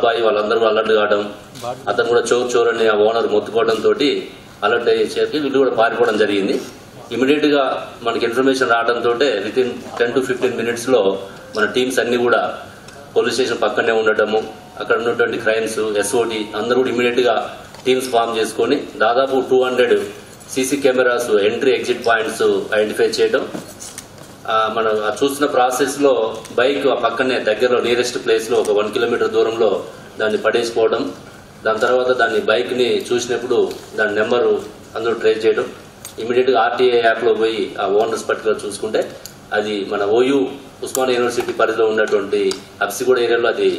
అబ్బాయి వాళ్ళందరూ అలర్ట్ కావడం, అతను కూడా చోర్ అని ఆ ఓనర్ మొత్తుకోవడం తోటి అలర్ట్ అయ్యేసరికి వీళ్ళు కూడా పారిపోవడం జరిగింది. ఇమీడియట్ గా మనకి ఇన్ఫర్మేషన్ రావడంతో వితిన్ 10 to 15 minutes లో మన టీమ్స్ అన్ని కూడా పోలీస్ స్టేషన్ పక్కనే ఉండటము, అక్కడ ఉన్నటువంటి క్రైమ్స్ ఎస్ఓటి అందరూ కూడా ఇమీడియట్ గా టీమ్స్ ఫామ్ చేసుకుని దాదాపు 200 CC cameras entry exit points identify చేయడం. మనం చూస్తున్న ప్రాసెస్ లో బైక్ ఆ పక్కనే దగ్గరలో నియరెస్ట్ ప్లేస్ లో ఒక 1 kilometer దూరంలో దాన్ని పడేసిపోవడం, దాని తర్వాత దాన్ని బైక్ ని చూసినప్పుడు దాని నెంబరు అందరూ ట్రేస్ చేయడం, ఇమీడియట్ గా ఆర్టీఏ యాప్ లో పోయి ఆ ఓనర్స్ పర్టికులర్ చూసుకుంటే అది మన ఓయూ ఉస్మానియా యూనివర్సిటీ పరిధిలో ఉన్నటువంటి అప్సిగూడ ఏరియాలో అది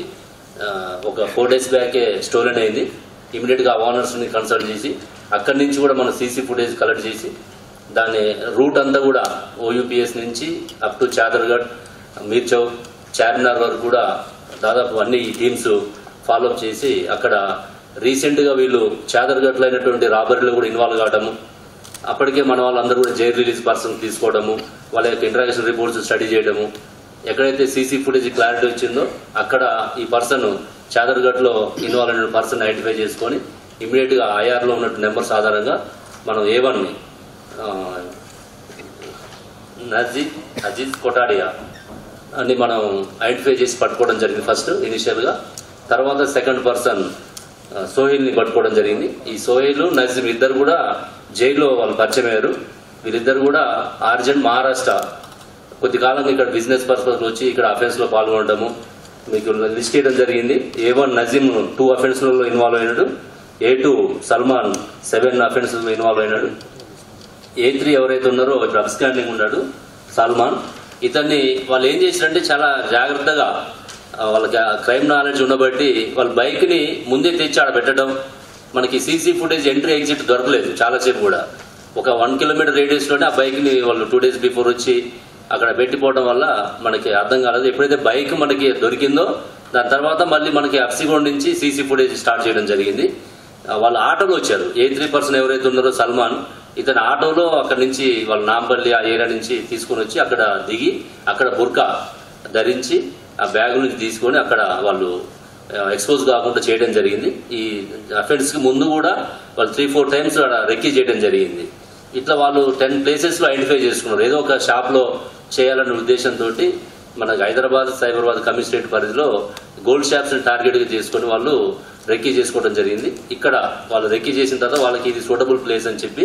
ఒక 4 days బ్యాకే స్టోలెన్ అయింది. ఇమీడియట్ గా ఓనర్స్ ని కన్సల్ట్ చేసి అక్కడి నుంచి కూడా మనం సీసీ ఫుటేజ్ కలెక్ట్ చేసి దాని రూట్ అంతా కూడా ఓయూపీఎస్ నుంచి అప్ టు చాదర్గఢ్, మీర్ చౌక్, చార్మినార్ వరకు కూడా దాదాపు అన్ని టీమ్స్ ఫాలోఅప్ చేసి అక్కడ రీసెంట్ గా వీళ్ళు చాదర్గఢ్ లో అయినటువంటి రాబరీలో కూడా ఇన్వాల్వ్ కావడము, అప్పటికే మన వాళ్ళందరూ కూడా జైల్ రిలీజ్ పర్సన్ తీసుకోవడము, వాళ్ళ యొక్క ఇంటరాక్షన్ రిపోర్ట్స్ స్టడీ చేయడము, ఎక్కడైతే సీసీ ఫుటేజ్ క్లారిటీ వచ్చిందో అక్కడ ఈ పర్సన్ చాదర్గఢ్ లో ఇన్వాల్వ్ అయిన పర్సన్ ఐడెంటిఫై చేసుకొని ఇమీడియట్ గా ఐఆర్ లో ఉన్న నెంబర్స్ ఆధారంగా మనం A1 ని అజీజ్ కొటాడియా అని మనం ఐడెంటిఫై చేసి పట్టుకోవడం జరిగింది ఫస్ట్ ఇనిషియల్ గా. తర్వాత సెకండ్ పర్సన్ సోహెల్ ని పట్టుకోవడం జరిగింది. ఈ సోహెల్ నజీమ్ ఇద్దరు కూడా జైల్లో వాళ్ళు పరిచయం అయ్యారు. వీళ్ళిద్దరు కూడా ఆర్జెంట్ మహారాష్ట్ర కొద్ది కాలంగా ఇక్కడ బిజినెస్ పర్పస్ వచ్చి ఇక్కడ అఫెన్స్ లో పాల్గొనడము మీకు లిస్ట్ చేయడం జరిగింది. A1 నజీమ్ 2 offences లో ఇన్వాల్వ్ అయినాడు, A2 సల్మాన్ 7 offences లో ఇన్వాల్వ్ అయినాడు, A3 ఎవరైతే ఉన్నారో ఇప్పుడు అబ్స్కాండింగ్ ఉన్నాడు సల్మాన్. ఇతన్ని వాళ్ళు ఏం చేశారంటే చాలా జాగ్రత్తగా వాళ్ళకి క్రైమ్ నాలెడ్జ్ ఉండబట్టి వాళ్ళ బైక్ ని ముందే తెచ్చి ఆడ పెట్టడం, మనకి సీసీ ఫుటేజ్ ఎంట్రీ ఎగ్జిట్ దొరకలేదు చాలాసేపు కూడా. ఒక 1 kilometer రేడియస్ లోనే ఆ బైక్ ని వాళ్ళు 2 days బిఫోర్ వచ్చి అక్కడ పెట్టిపోవడం వల్ల మనకి అర్థం కాలేదు. ఎప్పుడైతే బైక్ మనకి దొరికిందో దాని తర్వాత మళ్ళీ మనకి అప్సిగూడ నుంచి సీసీ ఫుటేజ్ స్టార్ట్ చేయడం జరిగింది. వాళ్ళు ఆటోలో వచ్చారు. A3 పర్సన్ ఎవరైతే ఉన్నారో సల్మాన్, ఇతను ఆటోలో అక్కడ నుంచి వాళ్ళ నాంపల్లి ఆ ఏరియా నుంచి తీసుకుని వచ్చి అక్కడ దిగి అక్కడ బుర్కా ధరించి ఆ బ్యాగ్ నుంచి తీసుకొని అక్కడ వాళ్ళు ఎక్స్పోజ్ కాకుండా చేయడం జరిగింది. ఈ అఫెన్స్ కి ముందు కూడా వాళ్ళు 3-4 times అక్కడ రెక్కీ చేయడం జరిగింది. ఇట్లా వాళ్ళు 10 places లో ఐడెంటిఫై చేసుకున్నారు. ఏదో ఒక షాప్ లో చేయాలనే ఉద్దేశంతో మనకు హైదరాబాద్ సైబరాబాద్ కమిషనరేట్ పరిధిలో గోల్డ్ షాప్స్ ని టార్గెట్ గా చేసుకుని వాళ్ళు రెక్కీ చేసుకోవడం జరిగింది. ఇక్కడ వాళ్ళు రెక్కీ చేసిన తర్వాత వాళ్ళకి ఇది సూటబుల్ ప్లేస్ అని చెప్పి